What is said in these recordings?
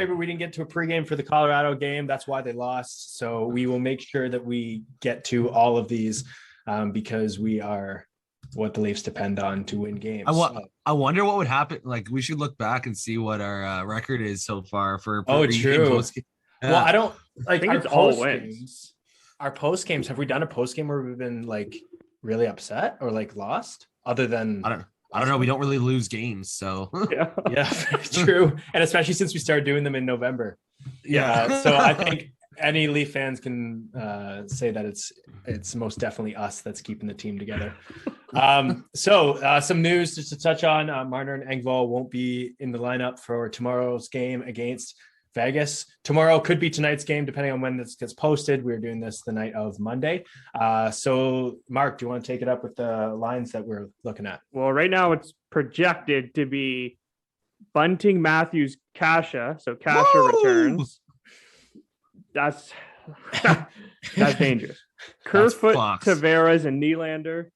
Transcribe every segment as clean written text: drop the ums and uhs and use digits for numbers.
sorry, but we didn't get to a pregame for the Colorado game. That's why they lost. So we will make sure that we get to all of these because we are what the Leafs depend on to win games. I wonder what would happen. Like, we should look back and see what our record is so far for true. Post-game. Well, I don't like our post games. Our post games, have we done a post game where we've been like really upset or like lost? Other than I don't know. We don't really lose games, so yeah, true. And especially since we started doing them in November. Yeah. So I think any Leaf fans can say that it's most definitely us that's keeping the team together. So some news just to touch on: Marner and Engvall won't be in the lineup for tomorrow's game against Vegas. Tomorrow could be tonight's game, depending on when this gets posted. We're doing this the night of Monday. So, Mark, do you want to take it up with the lines that we're looking at? Well, right now it's projected to be Bunting, Matthews, Kasha. So Kasha returns. That's dangerous. Kerfoot, Tavares, and Nylander.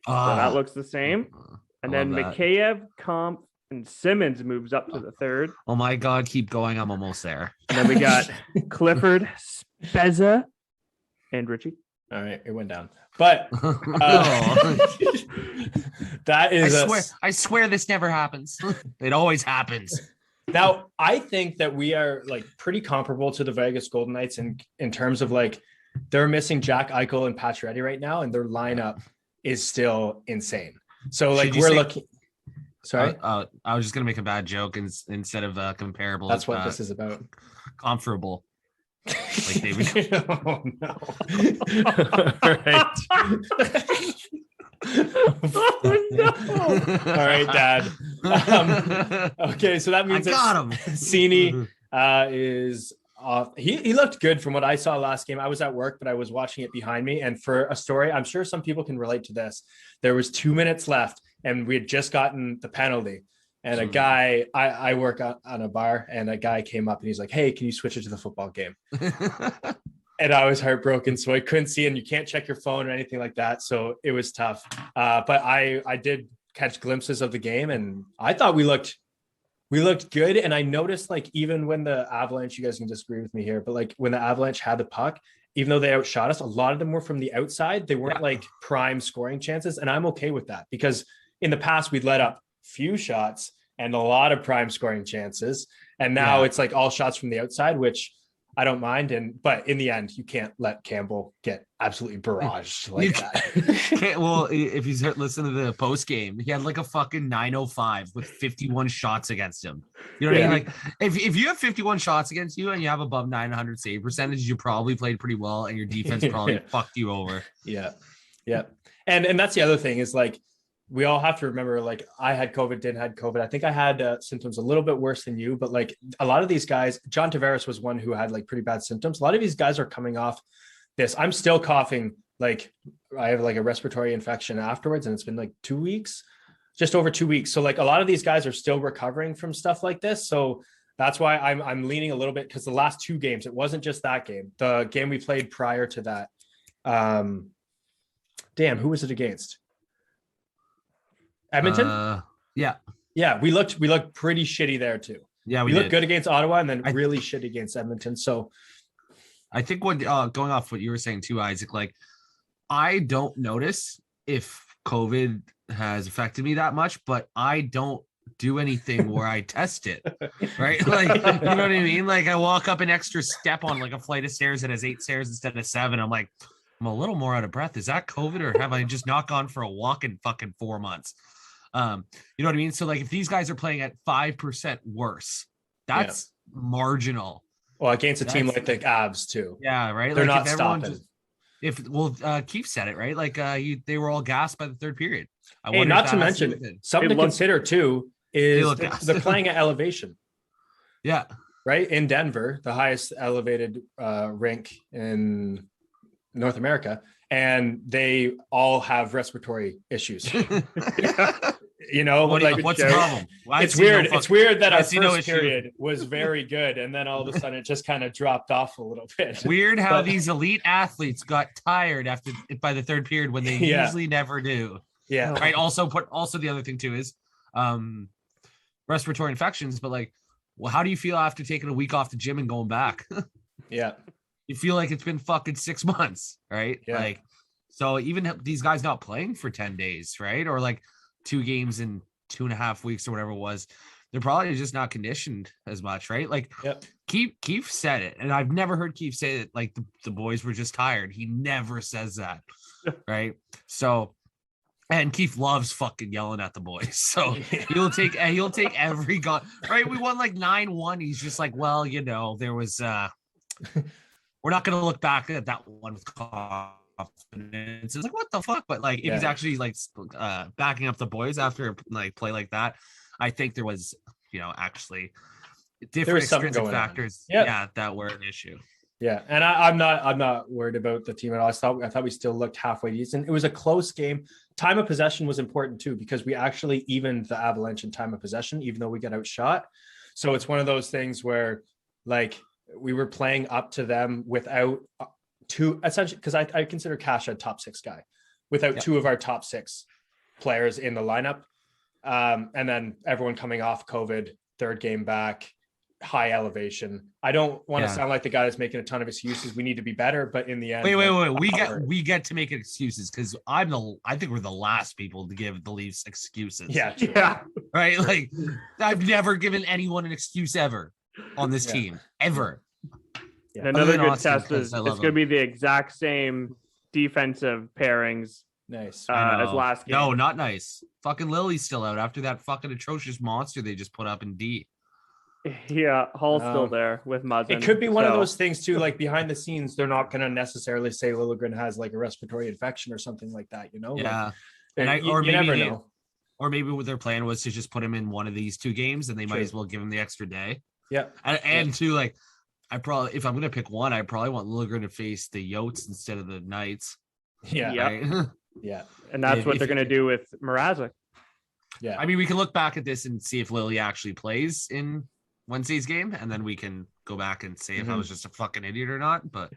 So that looks the same. And then Mikheyev, Comp, and Simmons moves up to the third. Oh my God, keep going. I'm almost there. And then we got Clifford, Spezza, and Richie. All right, it went down. But that is I swear this never happens. It always happens. Now, I think that we are like pretty comparable to the Vegas Golden Knights in terms of like they're missing Jack Eichel and Pacioretty right now, and their lineup is still insane. So like looking. Sorry, I was just gonna make a bad joke instead of comparable. That's what this is about. Comparable. Like David. Oh no! All right. Oh, no. All right, Dad. Okay, so that means I got him. Cini is off. He looked good from what I saw last game. I was at work, but I was watching it behind me. And for a story, I'm sure some people can relate to this. There was 2 minutes left, and we had just gotten the penalty. And a guy, I work on a bar, and a guy came up and he's like, "Hey, can you switch it to the football game?" And I was heartbroken, so I couldn't see, and you can't check your phone or anything like that. So it was tough. But I did catch glimpses of the game, and I thought we looked good. And I noticed, like, even when the Avalanche, you guys can disagree with me here, but like when the Avalanche had the puck, even though they outshot us, a lot of them were from the outside. They weren't like prime scoring chances. And I'm okay with that because in the past we'd let up few shots and a lot of prime scoring chances. And now it's like all shots from the outside, which I don't mind. But in the end, you can't let Campbell get absolutely barraged like that. Well, if you listen to the post game, he had like a fucking 905 with 51 shots against him. You know what I mean? Like if you have 51 shots against you and you have above 900 save percentage, you probably played pretty well and your defense probably fucked you over. Yeah. And that's the other thing is like, we all have to remember, like, I had COVID, didn't had COVID. I think I had symptoms a little bit worse than you, but like a lot of these guys, John Tavares was one who had like pretty bad symptoms. A lot of these guys are coming off this. I'm still coughing. Like I have like a respiratory infection afterwards, and it's been like 2 weeks, just over 2 weeks. So like a lot of these guys are still recovering from stuff like this. So that's why I'm leaning a little bit, because the last two games, it wasn't just that game. The game we played prior to that. Damn, who was it against? Edmonton? Yeah, we looked pretty shitty there too. Yeah, we looked good against Ottawa and then really shitty against Edmonton. So I think what going off what you were saying too, Isaac, like I don't notice if COVID has affected me that much, but I don't do anything where I test it, right? Like, you know what I mean? Like I walk up an extra step on like a flight of stairs that has 8 stairs instead of 7. I'm like, I'm a little more out of breath. Is that COVID, or have I just not gone for a walk in fucking 4 months? You know what I mean? So like if these guys are playing at 5% worse, that's marginal. Well, against a team like the Avs too. Yeah, right. They're like not stopping. Keith said it, right? Like they were all gassed by the third period. Not to mention something to consider too is they're playing at elevation. Yeah. Right. In Denver, the highest elevated rink in North America, and they all have respiratory issues. You know, what's the problem? It's weird. It's weird that our first period was very good, and then all of a sudden it just kind of dropped off a little bit. Weird how these elite athletes got tired by the third period when they usually never do. Yeah. Right. Also the other thing too is respiratory infections, but like well, how do you feel after taking a week off the gym and going back? Yeah. You feel like it's been fucking 6 months, right? Yeah. Like, so even these guys not playing for 10 days, right? Or like 2 games in 2.5 weeks or whatever it was, they're probably just not conditioned as much, right? Like, Yep. Keith said it, and I've never heard Keith say that like the boys were just tired. He never says that, right? So, and Keith loves fucking yelling at the boys, so he'll take every gun, right? We won like 9-1. He's just like, well, you know, there was we're not going to look back at that one with confidence. It's like, what the fuck? But like, if he's actually like backing up the boys after like play like that, I think there was, you know, actually different extrinsic factors, that were an issue. Yeah, and I'm not worried about the team at all. I thought we still looked halfway decent. It was a close game. Time of possession was important too, because we actually evened the Avalanche in time of possession, even though we got outshot. So it's one of those things where, like, we were playing up to them without two, essentially, because I consider Cash a top 6 guy, without 2 of our top 6 players in the lineup, and then everyone coming off COVID, 3rd game back. High elevation. I don't want to sound like the guy that's making a ton of excuses. We need to be better, but in the end, wait. We get to make excuses because I think we're the last people to give the Leafs excuses. Yeah. Right. Like, I've never given anyone an excuse ever on this team ever. Yeah. Another good test is it's going to be the exact same defensive pairings. Nice. As last game. No, not nice. Fucking Lily's still out after that fucking atrocious monster they just put up in D. Yeah, Hall's still there with Muzzin. It could be one of those things too, like behind the scenes, they're not going to necessarily say Liljegren has like a respiratory infection or something like that, you know? Yeah. Like, you never know. Or maybe what their plan was to just put him in one of these 2 games and they might as well give him the extra day. Yeah. And too, like, if I'm going to pick one, I probably want Liljegren to face the Yotes instead of the Knights. Yeah. Right? Yeah. And that's what they're going to do with Mrazek. Yeah. I mean, we can look back at this and see if Lily actually plays in Wednesday's game, and then we can go back and say if I was just a fucking idiot or not. But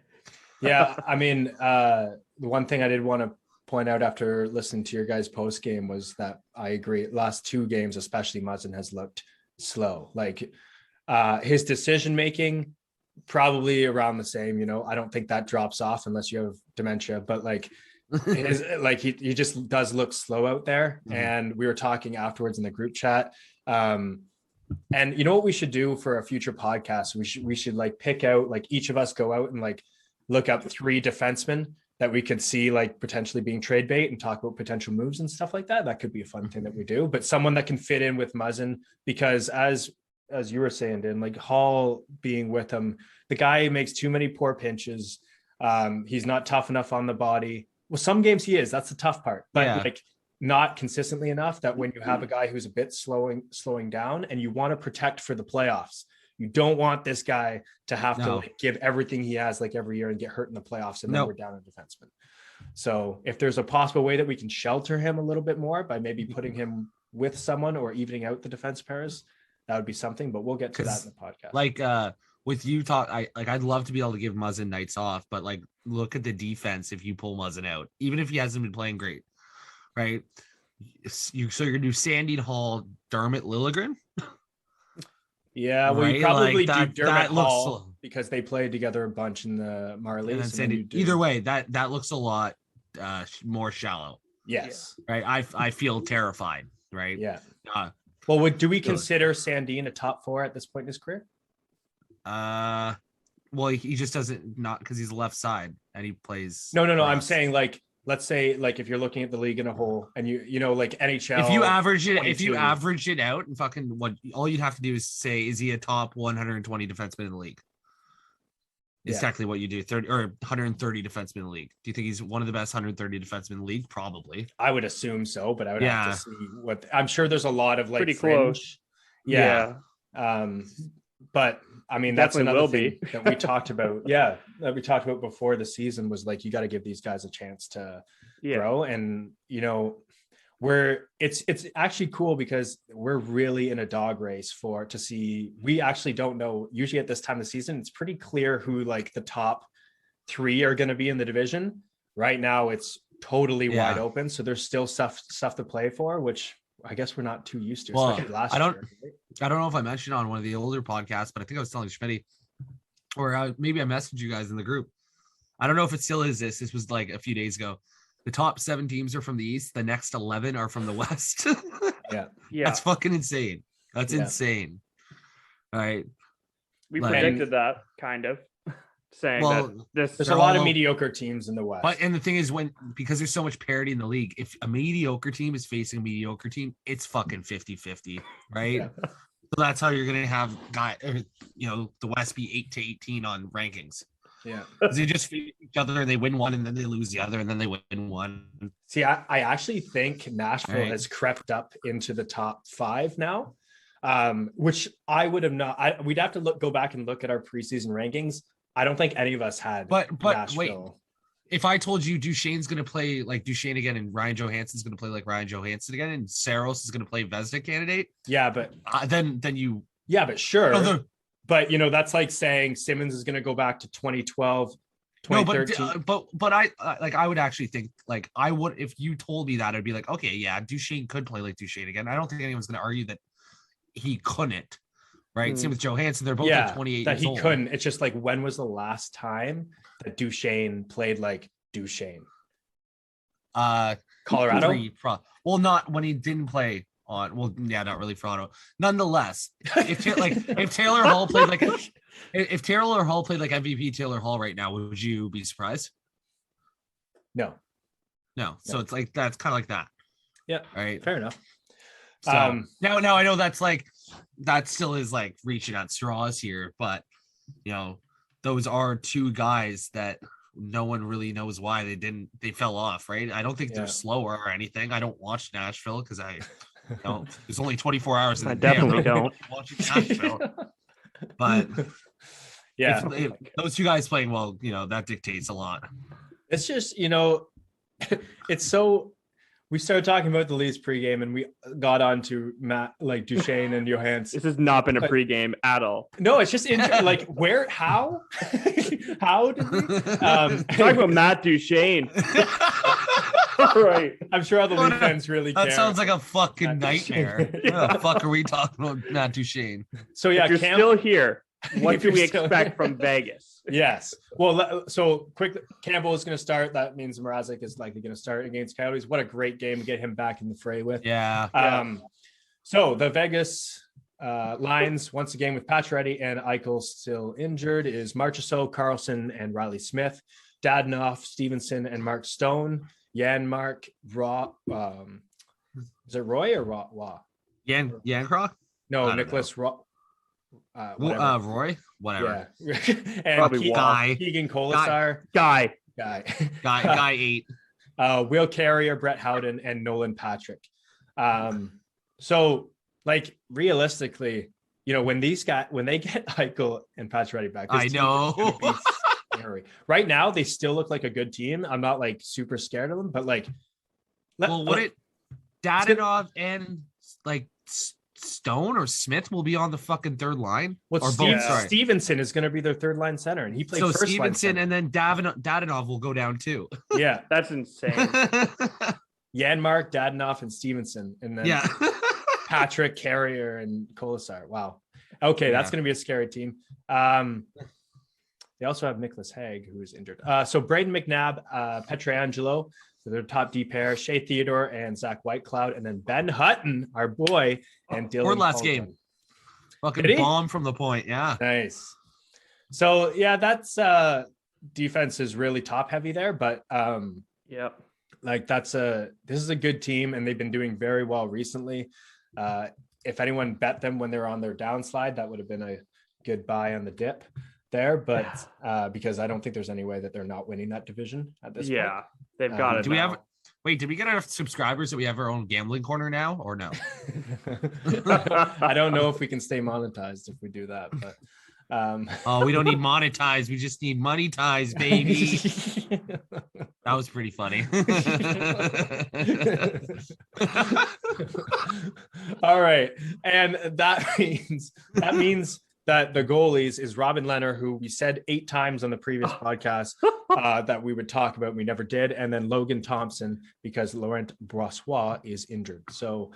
yeah, I mean, the one thing I did want to point out after listening to your guys' post game was that I agree. Last 2 games, especially Muzzin, has looked slow. Like his decision making, probably around the same. You know, I don't think that drops off unless you have dementia. But like, he just does look slow out there. And we were talking afterwards in the group chat. And you know what we should do for a future podcast? We should like pick out, like, each of us go out and like look up 3 defensemen that we could see like potentially being trade bait and talk about potential moves and stuff like that. That could be a fun thing that we do, but someone that can fit in with Muzzin, because as you were saying, Dan, like Hall being with him, the guy makes too many poor pinches. He's not tough enough on the body. Well, some games he is, that's the tough part, but like not consistently enough that when you have a guy who's a bit slowing down and you want to protect for the playoffs, you don't want this guy to have to like give everything he has like every year and get hurt in the playoffs. And then we're down a defenseman. So if there's a possible way that we can shelter him a little bit more by maybe putting him with someone or evening out the defense pairs, that would be something, but we'll get to that in the podcast. Like, with you I'd love to be able to give Muzzin nights off, but like, look at the defense. If you pull Muzzin out, even if he hasn't been playing great, right? So you're gonna do Sandin, Hall, Dermott, Liljegren. Yeah, well, you probably do Dermott, Hall because they played together a bunch in the Marlies. Either way, that looks a lot more shallow. Yes, right. I feel terrified. Right. Yeah. Well, do we consider Sandin a top 4 at this point in his career? Well, he just doesn't, not because he's left side and he plays. No. I'm saying, like, let's say, like, if you're looking at the league in a whole and you know, like NHL, if you average it out and fucking all you'd have to do is say, is he a top 120 defenseman in the league? Is technically what you do, 30 or 130 defenseman in the league. Do you think he's one of the best 130 defensemen in the league? Probably. I would assume so, but I would have to see what. I'm sure there's a lot of like pretty fringe. Close. Yeah. But I mean, that's definitely another thing that we talked about. Yeah, that we talked about before the season was like, you got to give these guys a chance to grow. And you know, it's actually cool because we're really in a dog race to see. We actually don't know. Usually at this time of the season, it's pretty clear who like the top 3 are going to be in the division. Right now, it's totally wide open. So there's still stuff to play for, which I guess we're not too used to, Well, especially last I don't year. I don't know if I mentioned on one of the older podcasts, but I think I was telling Schmitty, or maybe I messaged you guys in the group. I don't know if it still is this. This was like a few days ago. The top 7 teams are from the East. The next 11 are from the West. Yeah. That's fucking insane. That's insane. All right. We predicted that, kind of, saying that there's a lot of mediocre teams in the West. But and the thing is, because there's so much parity in the league, if a mediocre team is facing a mediocre team, it's fucking 50-50, right? Yeah. So that's how you're gonna have the West be 8-18 on rankings. Yeah, they just face each other and they win one and then they lose the other and then they win one. See, I actually think Nashville has crept up into the top 5 now, which I would have not. We'd have to go back and look at our preseason rankings. I don't think any of us had. But Nashville. Wait, if I told you Duchesne's going to play like Duchesne again and Ryan Johansson's going to play like Ryan Johansson again and Saros is going to play Vezina candidate, yeah, but then you, yeah, but sure. But that's like saying Simmons is going to go back to 2012, 2013. No, but I would actually think like I would, if you told me that, I'd be like, okay, yeah, Duchesne could play like Duchesne again. I don't think anyone's going to argue that he couldn't, right? Same with Johansson. They're both like 28 that years he old. couldn't. It's just like, when was the last time that Duchesne played like Duchesne? Colorado? Well, not when he didn't play on. Well, yeah, not really for Toronto. Nonetheless, if Taylor Hall played like MVP Taylor Hall right now, would you be surprised? No. So it's like that's kind of like that. Yeah. Right. Fair enough. So now I know that's like that still is like reaching at straws here, but those are 2 guys that no one really knows why they fell off, right? I don't think they're slower or anything. I don't watch Nashville because there's only 24 hours in the day. I definitely don't watch Nashville. But yeah, if those 2 guys playing well, that dictates a lot. It's just, it's so. We started talking about the Leafs pregame, and we got on to Matt, like Duchesne and Johansson. This has not been a pregame at all. No, it's just like where, how did we? Talking about Matt Duchesne. Right. I'm sure all the Leaf fans really care. That sounds like a fucking nightmare. What the fuck are we talking about, Matt Duchesne? So yeah, if you're still here, what do we expect from Vegas? Yes. Well, so quickly, Campbell is going to start. That means Mrazek is likely going to start against Coyotes. What a great game to get him back in the fray with. Yeah. So the Vegas lines, once again, with Pacioretty and Eichel still injured, is Marchessault, Carlson, and Riley Smith. Dadonov, Stevenson, and Mark Stone. Janmark, is it Roy or Roy? Yancroc? No, Nicholas Roy. Roy, whatever. Yeah. And Keegan Colasar. Guy 8. Will Carrier, Brett Howden, and Nolan Patrick. So like realistically, when they get Eichel and Pacioretty back, I know. Right now, they still look like a good team. I'm not like super scared of them, but like, Dadonov and like Stone or Smith will be on the fucking third line. Stevenson is going to be their third line center, and he played first Stevenson, line and then Dadonov will go down too. Yeah, that's insane. Janmark, Dadonov, and Stevenson, and then Patrick, Carrier, and Colasar. Wow. Okay, that's going to be a scary team. They also have Nicholas Hague, who is injured. So Braden McNabb, Pietrangelo, so their top D pair, Shea Theodore and Zach Whitecloud, and then Ben Hutton, our boy, and Dylan. Last game. Fucking bomb from the point. Yeah. Nice. So yeah, that's defense is really top heavy there, but like this is a good team, and they've been doing very well recently. If anyone bet them when they were on their downslide, that would have been a good buy on the dip there, but because I don't think there's any way that they're not winning that division at this point. Yeah, they've got it. Did we get enough subscribers that we have our own gambling corner now, or no? I don't know if we can stay monetized if we do that, but we don't need monetized. We just need money ties, baby. That was pretty funny. All right, and that means that the goalies is Robin Lehner, who we said 8 times on the previous podcast that we would talk about. We never did. And then Logan Thompson, because Laurent Brossoit is injured. So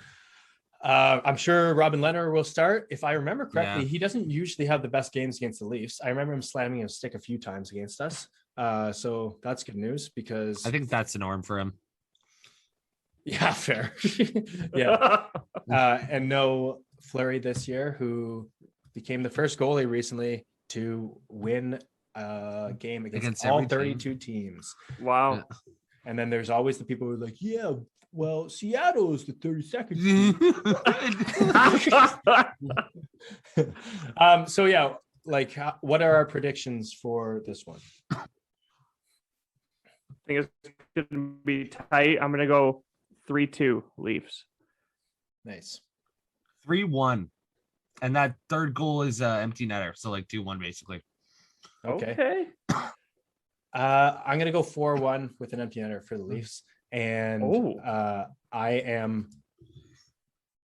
I'm sure Robin Leonard will start. If I remember correctly, Yeah. he doesn't usually have the best games against the Leafs. I remember him slamming a stick a few times against us. So that's good news because I think that's the norm for him. yeah, fair. Yeah. And no Fleury this year, who became the first goalie recently to win a game against all 32 teams. Wow. Yeah. And then there's always the people who are like, yeah, well, Seattle is the 32nd team. So yeah, like what are our predictions for this one? I think it's going to be tight. I'm going to go 3-2 Leafs. Nice. 3-1. And that third goal is empty netter. So like 2-1 basically. Okay. I'm going to go 4-1 with an empty netter for the Leafs. And I am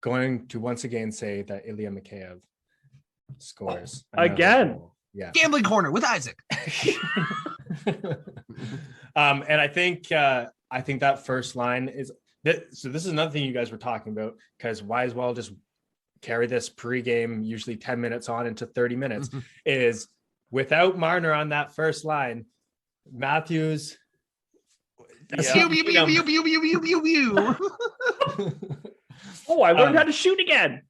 going to once again say that Ilya Mikheyev scores. Again. Yeah. Gambling corner with Isaac. And I think that first line is that. So this is another thing you guys were talking about, because why as well just carry this pregame, usually 10 minutes on into 30 minutes, is without Marner on that first line, Matthews. Yeah. Oh, I learned how to shoot again.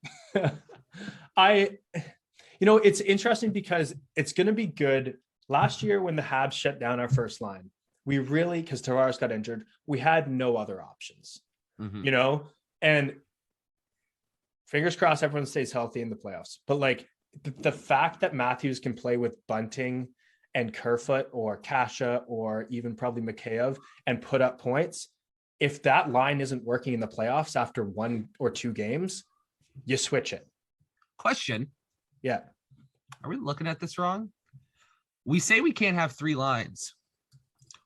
It's interesting because it's going to be good. Last year when the Habs shut down our first line, we really, because Tavares got injured, we had no other options, and fingers crossed everyone stays healthy in the playoffs. But like the fact that Matthews can play with Bunting and Kerfoot or Kasha or even probably Mikheyev and put up points, if that line isn't working in the playoffs after 1 or 2 games, you switch it. Question. Yeah. Are we looking at this wrong? We say we can't have 3 lines.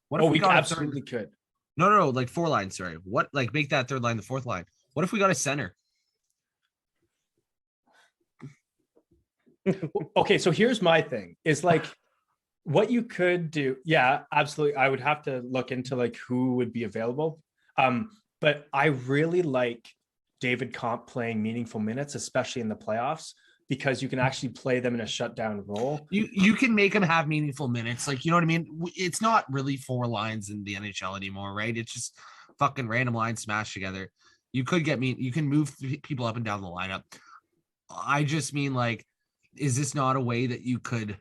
What if we absolutely could? No, like 4 lines, sorry. What, like make that third line the fourth line? What if we got a center? Okay, so here's my thing. Is like what you could do. Yeah, absolutely. I would have to look into like who would be available. But I really like David Comp playing meaningful minutes, especially in the playoffs, because you can actually play them in a shutdown role. You can make them have meaningful minutes. Like, you know what I mean? It's not really 4 lines in the NHL anymore, right? It's just fucking random lines smashed together. You could you can move people up and down the lineup. I just mean, like, is this not a way that you could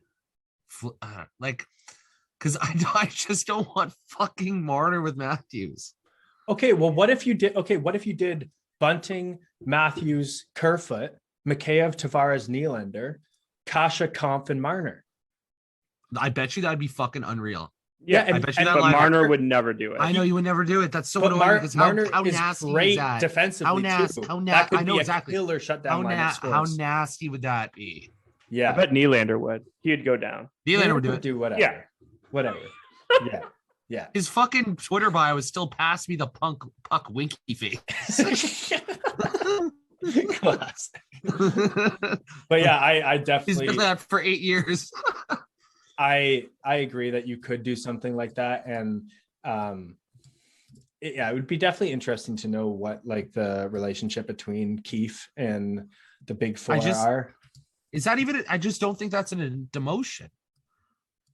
because I just don't want fucking Marner with Matthews. Okay, well, what if you did Bunting, Matthews, Kerfoot, Mikheyev, Tavares, Nylander, Kasha, Kampf, and Marner? I bet you that'd be fucking unreal. Yeah, I bet you but Marner would never do it. I know you would never do it. That's so annoying because Marner how is nasty great is that? defensively. How nasty? I know exactly. Killer shutdown how nasty would that be? Yeah, I bet Nylander would. He'd go down. Nylander would do it. Do whatever. Yeah, whatever. Yeah. His fucking Twitter bio is still pass me the puck winky face. Classic. But yeah, I definitely. He's been that for 8 years. I agree that you could do something like that, and it would be definitely interesting to know what like the relationship between Keefe and the big four are. Is that even? I just don't think that's a demotion,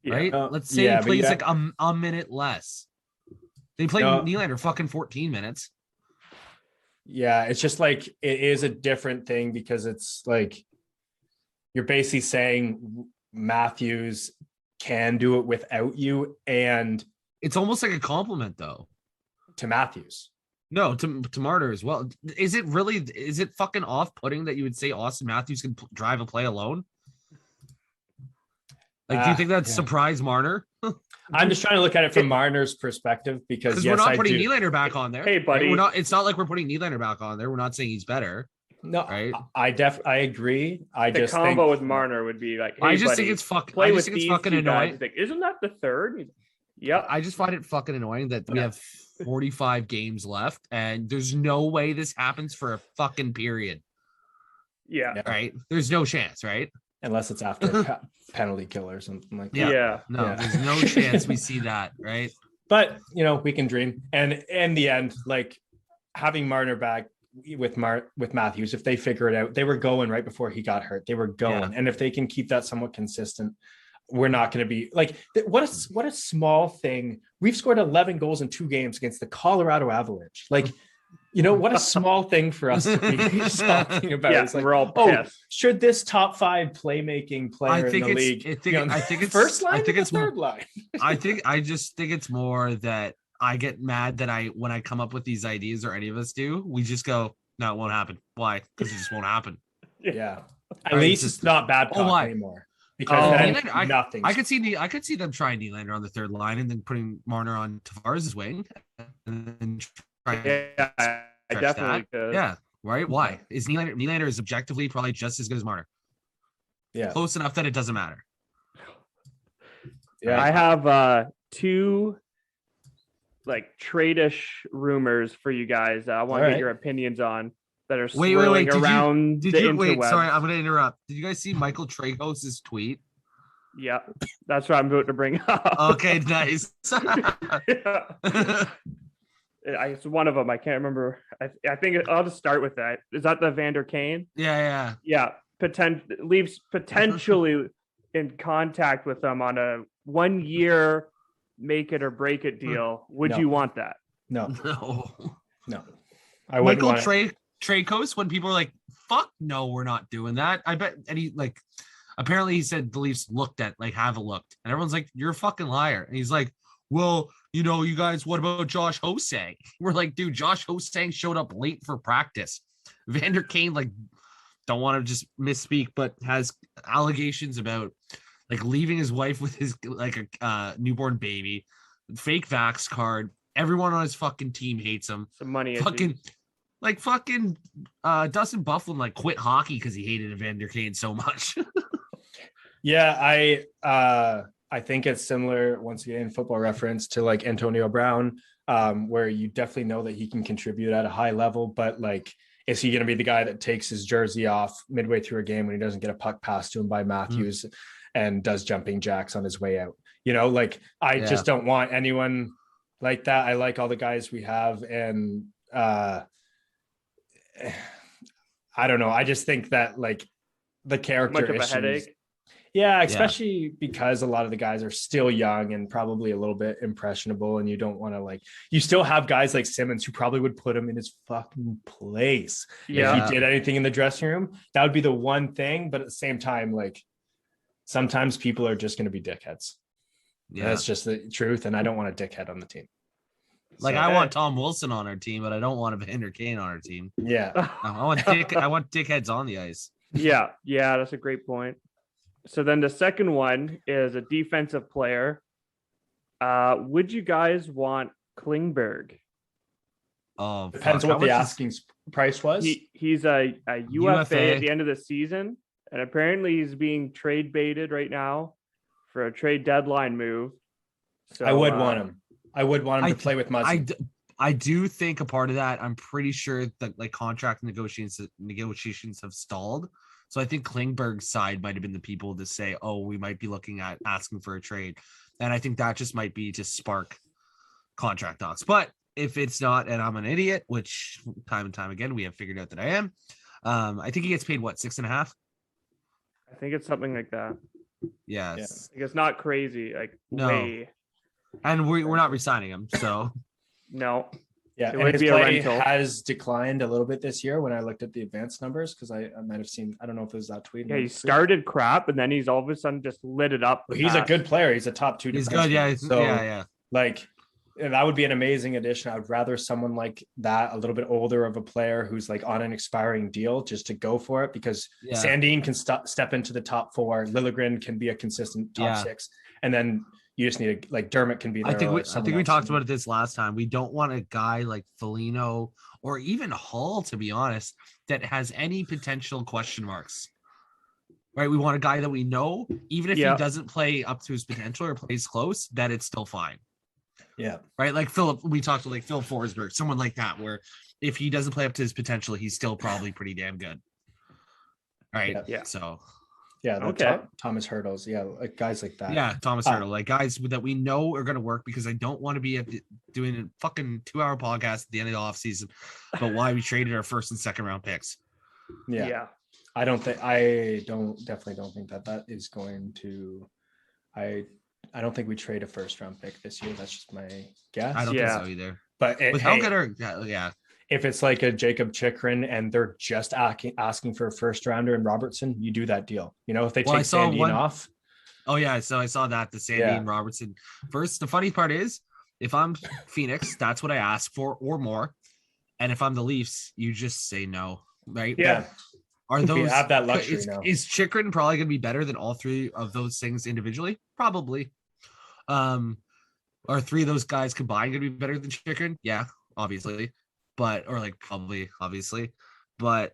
right? Let's say he plays like a minute less. They played Nylander fucking 14 minutes. Yeah, it's just like it is a different thing because it's like you're basically saying Matthews can do it without you, and it's almost like a compliment though to Matthews. No, to Marner as well. Is it fucking off-putting that you would say Austin Matthews can drive a play alone? Like, do you think that's surprise Marner? I'm just trying to look at it from Marner's perspective because we're not putting Nylander back on there. Hey, buddy, we're not. It's not like we're putting Nylander back on there. We're not saying he's better. No, right? I agree. The combo with Marner would be like, hey, I just think it's fucking. I just think it's fucking annoying. Like, isn't that the third? Yeah, I just find it fucking annoying that we have 45 games left and there's no way this happens for a fucking period. Yeah. Right. There's no chance, right? Unless it's after a penalty kill or something like that. Yeah. No, there's no chance we see that, right? But we can dream. And in the end, like having Marner back with Matthews, if they figure it out, they were going right before he got hurt. They were going, and if they can keep that somewhat consistent, we're not going to be like what a small thing. We've scored 11 goals in 2 games against the Colorado Avalanche. Like, what a small thing for us to be talking about. Yeah, it's like, we're all pissed. Should this top 5 playmaking player in the league? I think it's first line. I think it's third line. I just think it's more that I get mad that when I come up with these ideas, or any of us do, we just go, no, it won't happen. Why? Because it just won't happen. Yeah. At least it's not Babcock anymore. Because nothing. I could see them trying Nylander on the third line and then putting Marner on Tavares' wing, and then I definitely could. Yeah, right. Why is Nylander is objectively probably just as good as Marner? Yeah, close enough that it doesn't matter. Yeah, I have 2 like trade-ish rumors for you guys. I want to get your opinions on that are swirling around the interwebs. Sorry, I'm going to interrupt. Did you guys see Michael Tragos' tweet? Yeah, that's what I'm about to bring up. Okay, nice. It's one of them. I can't remember. I think I'll just start with that. Is that the Vander Kane? Yeah. Leaves potentially in contact with them on a 1-year make it or break it deal. Would you want that? No. I wouldn't want Traycos, when people are like, fuck no, we're not doing that. I bet, and he apparently he said the Leafs have a looked, and everyone's like, you're a fucking liar. And he's like, well, you guys, what about Josh Hosang? We're like, dude, Josh Hosang showed up late for practice. Vander Kane, don't want to just misspeak, but has allegations about leaving his wife with his a newborn baby, fake vax card. Everyone on his fucking team hates him. Some money. Dustin Byfuglien quit hockey because he hated Evander Kane so much. Yeah, I think it's similar, once again, Football Reference, to Antonio Brown, where you definitely know that he can contribute at a high level, but is he going to be the guy that takes his jersey off midway through a game when he doesn't get a puck passed to him by Matthews and does jumping jacks on his way out? I just don't want anyone like that. I like all the guys we have, and I don't know. I just think that the character much of a headache. Yeah, especially because a lot of the guys are still young and probably a little bit impressionable, and you don't want to you still have guys like Simmons who probably would put him in his fucking place if he did anything in the dressing room. That would be the one thing, but at the same time, sometimes people are just going to be dickheads. Yeah, that's just the truth, and I don't want a dickhead on the team. I want Tom Wilson on our team, but I don't want Evander Kane on our team. Yeah, I want dickheads on the ice. Yeah, that's a great point. So then the second one is a defensive player. Would you guys want Klingberg? Depends on what the asking price was. He's a UFA at the end of the season, and apparently he's being trade baited right now for a trade deadline move. So I would want him. I would want him to play with Muzzy. I do think a part of that, I'm pretty sure that contract negotiations have stalled. So I think Klingberg's side might have been the people to say, oh, we might be looking at asking for a trade. And I think that just might be to spark contract talks. But if it's not, and I'm an idiot, which time and time again, we have figured out that I am, I think he gets paid, what, 6.5? I think it's something like that. Yes. Yeah. It's not crazy. Way. And we're not re-signing him, so. No. Yeah, and his play has declined a little bit this year when I looked at the advanced numbers, because I might have seen, I don't know if it was that tweet. Yeah, he started crap, and then he's all of a sudden just lit it up. He's a good player. He's a top 2 defenseman. He's good, yeah. So, that would be an amazing addition. I would rather someone like that, a little bit older of a player who's on an expiring deal, just to go for it, because Sandin can step into the top 4. Liljegren can be a consistent top 6. And then you just need Dermott can be there. I think we talked about it this last time. We don't want a guy like Foligno or even Hall, to be honest, that has any potential question marks. Right? We want a guy that we know, even if he doesn't play up to his potential or plays close, that it's still fine. Yeah. Right? Like Philip, we talked to Phil Forsberg, someone like that, where if he doesn't play up to his potential, he's still probably pretty damn good. Right? Yeah. So Yeah, Okay. Thomas Hurdles. Yeah, like guys like that. Yeah, Thomas Hurdle, like guys that we know are going to work, because I don't want to be doing a fucking 2-hour podcast at the end of the off season, but why we traded our first and second round picks. Yeah. I definitely don't think that is going to. I don't think we trade a first round pick this year. That's just my guess. I don't think so either. But with how good are if it's like a Jacob Chikrin and they're just asking for a first rounder in Robertson, you do that deal. You know, if they take Sandine off. Oh yeah, so I saw that, the Sandine Robertson. First, the funny part is, if I'm Phoenix, that's what I ask for or more. And if I'm the Leafs, you just say no, right? Yeah. Are those, we have that luxury now? Is Chikrin probably going to be better than all three of those things individually? Probably. Are three of those guys combined going to be better than Chikrin? Yeah, obviously. Obviously. But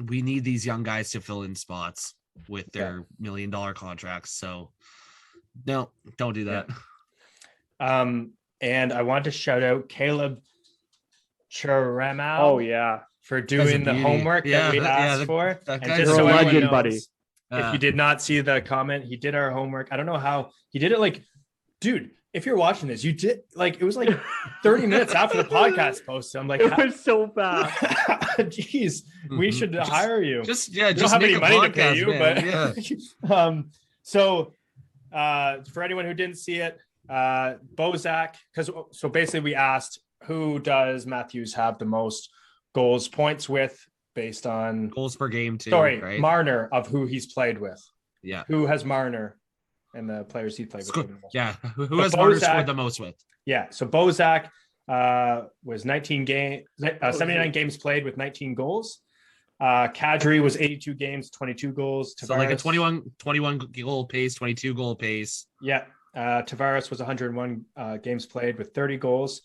we need these young guys to fill in spots with their $1 million contracts. So no, don't do that. Yeah. And I want to shout out Caleb Charamau. Oh yeah. For doing the homework that we asked for. And just so legend, buddy. If you did not see the comment, he did our homework. I don't know how he did it. Like, dude, if you're watching this, you did like it was like 30 minutes after the podcast posted. I'm like, it was so fast. Jeez, we should hire you. Just don't have any money to pay you, man. But so for anyone who didn't see it, Bozak, so basically we asked, who does Matthews have the most goals points with based on goals per game too? Sorry, Marner, of who he's played with. Yeah. Who has Marner and the players he played with? Yeah. Who has Marner scored the most with? Yeah. So Bozak was 79 games played with 19 goals. Kadri was 82 games, 22 goals. Tavares, so like a 21 goal pace, 22 goal pace. Yeah. Tavares was 101 games played with 30 goals.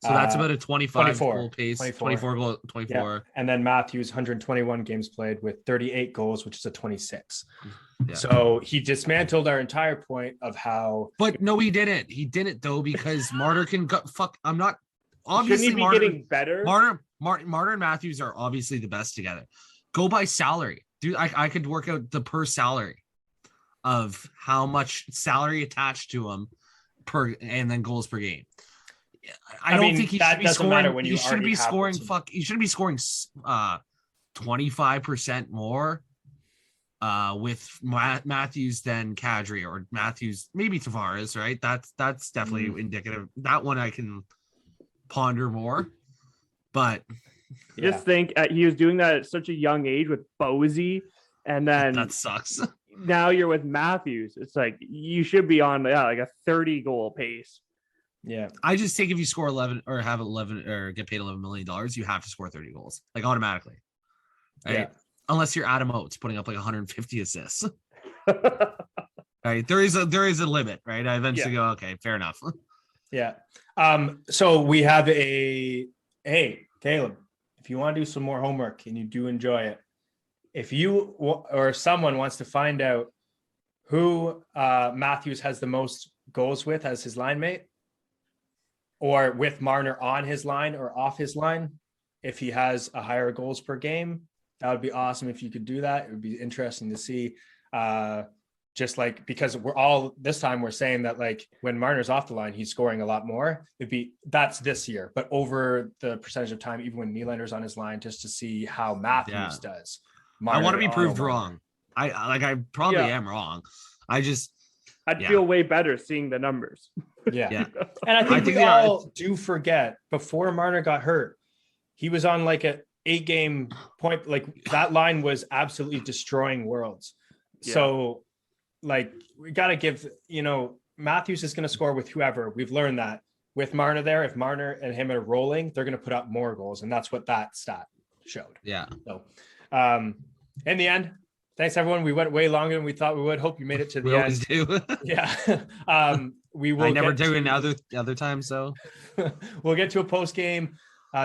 So that's about a 24 goal pace, 24. Yeah. And then Matthews, 121 games played with 38 goals, which is a 26. Yeah. So he dismantled our entire point of how. But no, he didn't. He didn't though, because Marner can I'm not obviously. Shouldn't he be getting better? Marner and Matthews are obviously the best together. Go by salary, dude. I could work out the per salary of how much salary attached to him and then goals per game. I don't think he should be scoring. He shouldn't be scoring. He shouldn't be scoring 25% more with Matthews than Kadri, or Matthews, maybe Tavares. Right? That's definitely indicative. That one I can ponder more. But just think he was doing that at such a young age with Bozy, and then that sucks. Now you're with Matthews. It's like you should be on like a 30 goal pace. Yeah, I just think if you score 11 or have 11 or get paid $11 million, you have to score 30 goals, like automatically. Right? Yeah. Unless you're Adam Oates putting up like 150 assists. Right. There is a limit, right? I eventually go, okay, fair enough. Yeah. So we have hey, Caleb, if you want to do some more homework and you do enjoy it, if you or someone wants to find out who Matthews has the most goals with as his line mate, or with Marner on his line or off his line, if he has a higher goals per game, that would be awesome if you could do that. It would be interesting to see. Just like, because this time we're saying that like when Marner's off the line, he's scoring a lot more. That's this year, but over the percentage of time, even when Nylander's on his line, just to see how Matthews does. Marner, I want to be proved wrong. I probably am wrong. I'd feel way better seeing the numbers. Yeah. And I think we all do forget, before Marner got hurt, he was on like a 8-game point. Like that line was absolutely destroying worlds. Yeah. So like we got to give, Matthews is going to score with whoever. We've learned that with Marner there. If Marner and him are rolling, they're going to put up more goals. And that's what that stat showed. Yeah. So in the end, thanks everyone. We went way longer than we thought we would. Hope you made it to the end. We always do. Yeah. We will. I never do it other times. So we'll get to a post game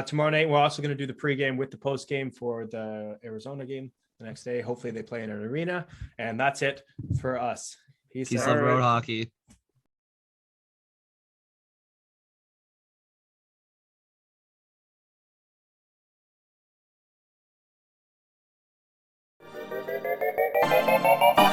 tomorrow night. We're also going to do the pregame with the post game for the Arizona game the next day. Hopefully they play in an arena, and that's it for us. Peace out, road hockey. Thank you. Bye.